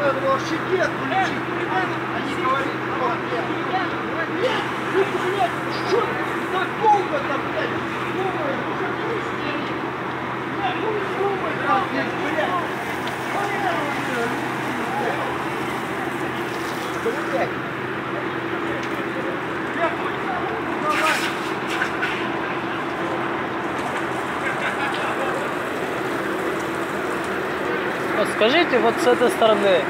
Надо было щеке отключить. Они говорят, блядь, что так долго-то, блядь? Думаю, уже пустили. Блядь, ну думай, блядь. Блядь. Вот скажите, вот с этой стороны